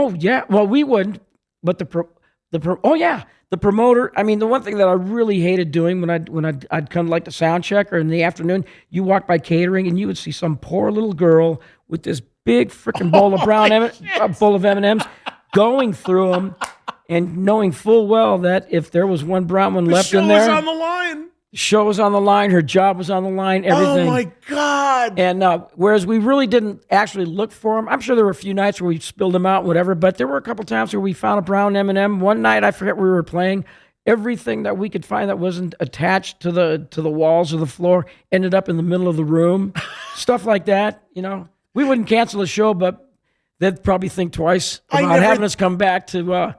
Oh yeah, well we wouldn't, but oh yeah, the promoter. I mean, the one thing that I really hated doing when I'd come like the sound check or in the afternoon, you walk by catering and you would see some poor little girl with this big freaking bowl of a bowl of M&Ms, going through them, and knowing full well that if there was one brown one left in there, the show was on the line. Show was on the line, her job was on the line, everything. Oh my God. And whereas we really didn't actually look for them, I'm sure there were a few nights where we spilled them out, whatever, but there were a couple times where we found a brown M&M. One night, I forget where we were playing, everything that we could find that wasn't attached to the walls or the floor ended up in the middle of the room. Stuff like that, We wouldn't cancel the show, but they'd probably think twice about having us come back to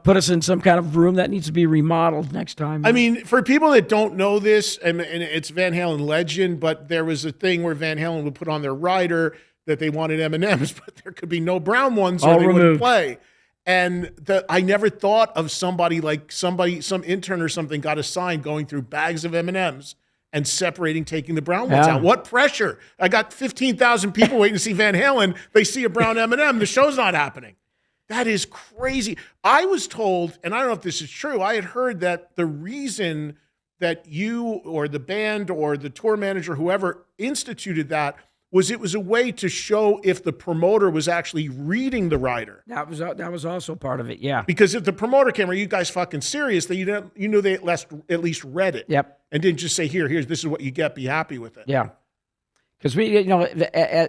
put us in some kind of room that needs to be remodeled next time. I mean, for people that don't know this, and it's Van Halen legend, but there was a thing where Van Halen would put on their rider that they wanted M&Ms, but there could be no brown ones or they wouldn't play. And I never thought of some intern or something got assigned going through bags of M&Ms and separating, taking the brown ones out. What pressure? I got 15,000 people waiting to see Van Halen. They see a brown M&M. The show's not happening. That is crazy. I was told, and I don't know if this is true, I had heard that the reason that you or the band or the tour manager, whoever instituted that, was it was a way to show if the promoter was actually reading the rider. That was also part of it, yeah. Because if the promoter came, are you guys fucking serious? That you knew they at least read it. Yep. And didn't just say, here's this is what you get, be happy with it. Yeah. Because we,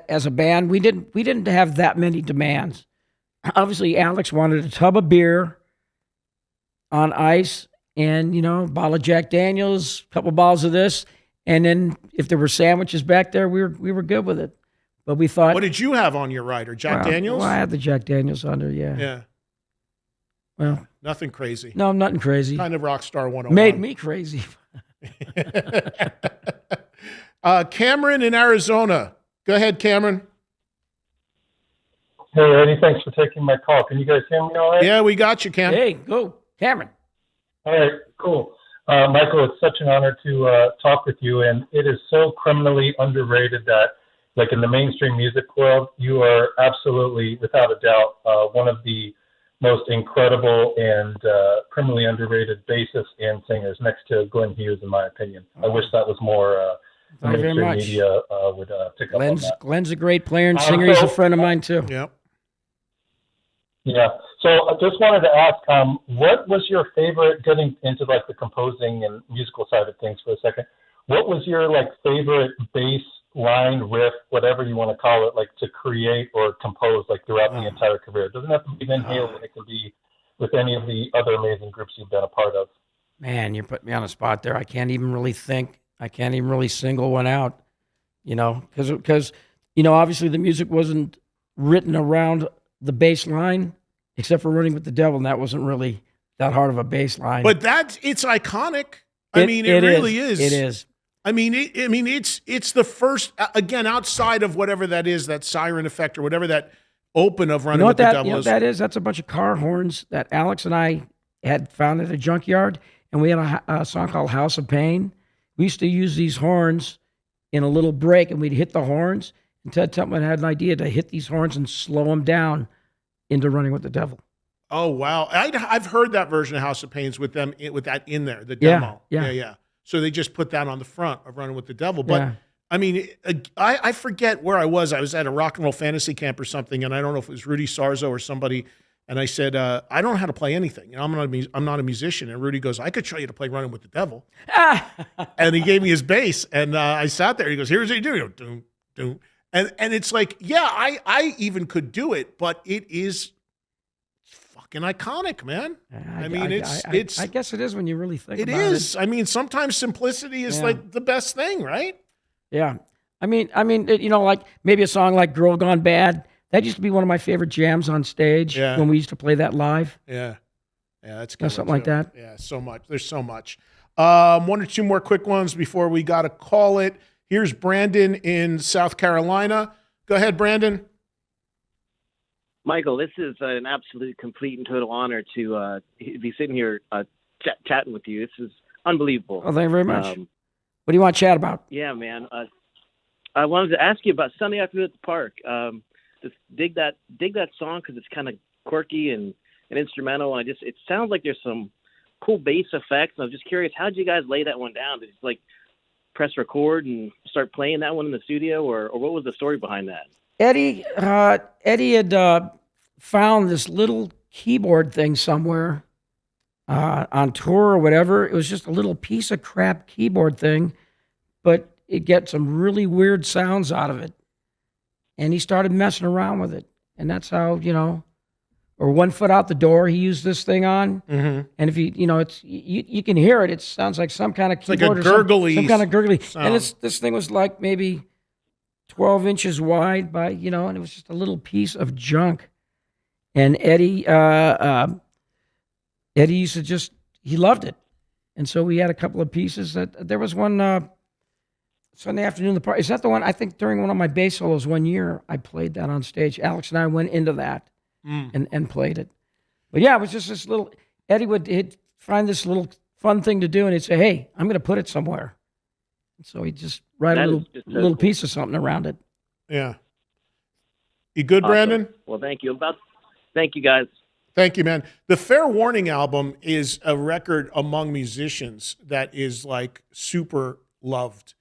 as a band, we didn't have that many demands. Obviously, Alex wanted a tub of beer on ice and, a bottle of Jack Daniels, a couple bottles of this. And then if there were sandwiches back there, we were good with it. But we thought... What did you have on your rider? Jack Daniels? Well, I had the Jack Daniels on there, yeah. Yeah. Well... Nothing crazy. No, nothing crazy. Kind of Rockstar 101. Made me crazy. Cameron in Arizona. Go ahead, Cameron. Hey, Eddie, thanks for taking my call. Can you guys hear me all right? Yeah, we got you, Cam. Hey, go, Cameron. All right, cool. Michael, it's such an honor to talk with you, and it is so criminally underrated that, like in the mainstream music world, you are absolutely, without a doubt, one of the most incredible and criminally underrated bassists and singers, next to Glenn Hughes, in my opinion. I wish that was more mainstream media would pick up on that. Glenn's a great player and singer. He's a friend of mine, too. Yep. Yeah. So I just wanted to ask, what was your favorite, getting into like the composing and musical side of things for a second, what was your favorite bass line, riff, whatever you want to call it, to create or compose throughout the entire career? It doesn't have to be Van Halen. It can be with any of the other amazing groups you've been a part of. Man, you're putting me on the spot there. I can't even really think. I can't even really single one out, because obviously the music wasn't written around the bass line, except for Running with the Devil, and that wasn't really that hard of a bass line. But it's iconic. It really is. It is. It's the first, again, outside of whatever that is, that siren effect or whatever that open of Running with the Devil is. You know what that is? That's a bunch of car horns that Alex and I had found at a junkyard, and we had a song called House of Pain. We used to use these horns in a little break, and we'd hit the horns, and Ted Tubman had an idea to hit these horns and slow them down into Running with the Devil. Oh, wow. I've heard that version of House of Pains with that in there, the demo. Yeah. So they just put that on the front of Running with the Devil. But, I forget where I was. I was at a rock and roll fantasy camp or something, and I don't know if it was Rudy Sarzo or somebody, and I said, I don't know how to play anything. I'm not a musician. And Rudy goes, I could show you to play Running with the Devil. And he gave me his bass, and I sat there. He goes, here's what you do. Doom, doom. And it's I even could do it, but it is fucking iconic, man. I guess it is when you really think about it. It is. Sometimes simplicity is the best thing, right? Yeah. Maybe a song like Girl Gone Bad, that used to be one of my favorite jams on stage when we used to play that live. Yeah. Yeah, that's good. Something like that. Yeah, so much. There's so much. One or two more quick ones before we got to call it. Here's Brandon in South Carolina. Go ahead, Brandon. Michael, this is an absolute, complete, and total honor to be sitting here chatting with you. This is unbelievable. Oh, thank you very much. What do you want to chat about? Yeah, man. I wanted to ask you about Sunday afternoon at the park. just dig that song because it's kind of quirky and instrumental. And it sounds like there's some cool bass effects. And I was just curious, how did you guys lay that one down? Did you like press record and start playing that one in the studio, or what was the story behind that? Eddie had found this little keyboard thing somewhere on tour or whatever. It was just a little piece of crap keyboard thing, but it gets some really weird sounds out of it. And he started messing around with it. And that's how, or 1 foot out the door, he used this thing on. Mm-hmm. And if it's you can hear it. It sounds like some kind of keyboard, like a gurgly, some kind of gurgly. sound. And this thing was like maybe 12 inches wide by, and it was just a little piece of junk. And Eddie used to he loved it. And so we had a couple of pieces there was one Sunday afternoon, the party. Is that the one? I think during one of my bass solos one year, I played that on stage. Alex and I went into that and played it. But yeah, it was just this little, he'd find this little fun thing to do, and he'd say, hey, I'm going to put it somewhere. And so he'd just write a little piece of something around it. Yeah. You good, Awesome. Brandon? Well, thank you. Thank you, guys. Thank you, man. The Fair Warning album is a record among musicians that is like super loved.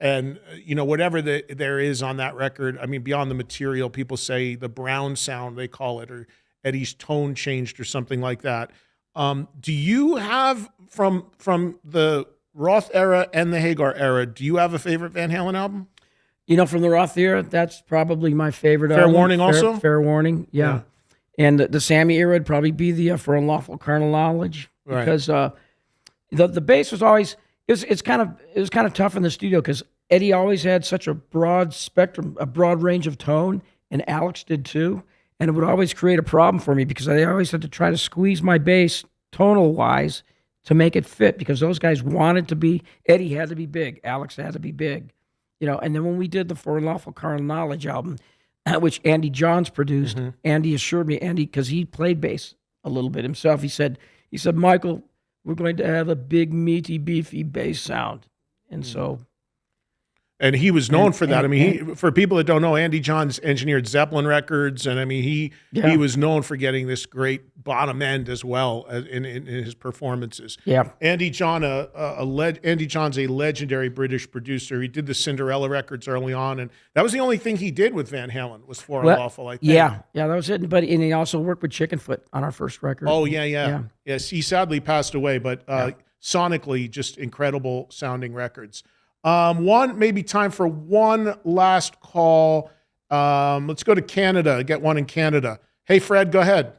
And, whatever there is on that record, I mean, beyond the material, people say the Brown sound, they call it, or Eddie's tone changed or something like that. Do you have, from the Roth era and the Hagar era, do you have a favorite Van Halen album? From the Roth era, that's probably my favorite Fair album. Warning also? Fair Warning, yeah. And the Sammy era would probably be the For Unlawful Carnal Knowledge. Right. Because the bass was always... It was kind of tough in the studio because Eddie always had such a broad spectrum, a broad range of tone, and Alex did too. And it would always create a problem for me because I always had to try to squeeze my bass tonal wise to make it fit because those guys wanted to be. Eddie had to be big, Alex had to be big, And then when we did the For Unlawful Carnal Knowledge album, which Andy Johns produced, Andy assured me, because he played bass a little bit himself. He said, Michael, we're going to have a big, meaty, beefy bass sound. And so... And he was known for that. For people that don't know, Andy Johns engineered Zeppelin records, and he was known for getting this great bottom end as well in his performances. Yeah, Andy John's a legendary British producer. He did the Cinderella records early on, and that was the only thing he did with Van Halen was For Unlawful, I think. Yeah, that was it. But he also worked with Chickenfoot on our first record. Oh yeah. Yes, he sadly passed away, but sonically, just incredible sounding records. Maybe time for one last call. Let's go to Canada, get one in Canada. Hey, Fred, go ahead.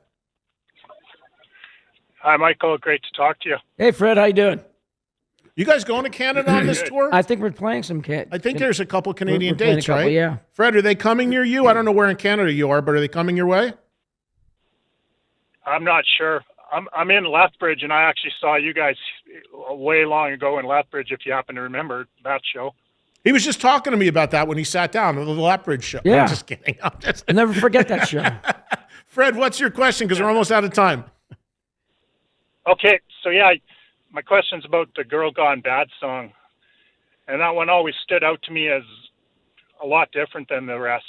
Hi, Michael. Great to talk to you. Hey, Fred, how you doing? You guys going to Canada on this tour? I think we're playing some I think there's a couple Canadian dates, couple, right? Yeah. Fred, are they coming near you? I don't know where in Canada you are, but are they coming your way? I'm not sure. I'm in Lethbridge, and I actually saw you guys way long ago in Lethbridge, if you happen to remember that show. He was just talking to me about that when he sat down at the Lethbridge show. Yeah. I'm just kidding. I'll never forget that show. Fred, what's your question? Because we're almost out of time. Okay, so my question's about the Girl Gone Bad song. And that one always stood out to me as a lot different than the rest.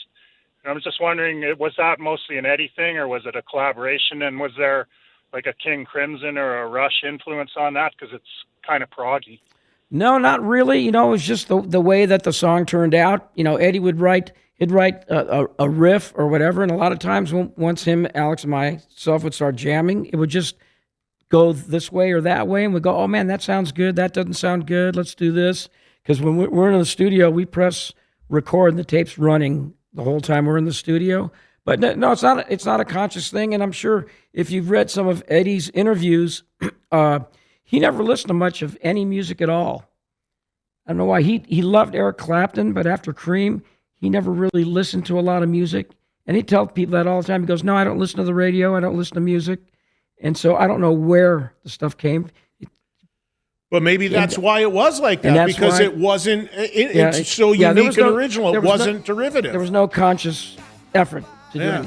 And I was just wondering, was that mostly an Eddie thing, or was it a collaboration? And was there like a King Crimson or a Rush influence on that? Because it's kind of proggy. No, not really. It was just the way that the song turned out. Eddie he'd write a riff or whatever, and a lot of times once him, Alex, and myself would start jamming, it would just go this way or that way, and we'd go, oh man, that sounds good, that doesn't sound good, let's do this. Because when we're in the studio, we press record and the tape's running the whole time we're in the studio. But no, it's not a conscious thing, and I'm sure if you've read some of Eddie's interviews, he never listened to much of any music at all. I don't know why. He loved Eric Clapton, but after Cream, he never really listened to a lot of music. And he tells people that all the time. He goes, no, I don't listen to the radio, I don't listen to music. And so I don't know where the stuff came. But maybe that's why it was like that, because it wasn't it's so unique and original. It wasn't derivative. There was no conscious effort to do it.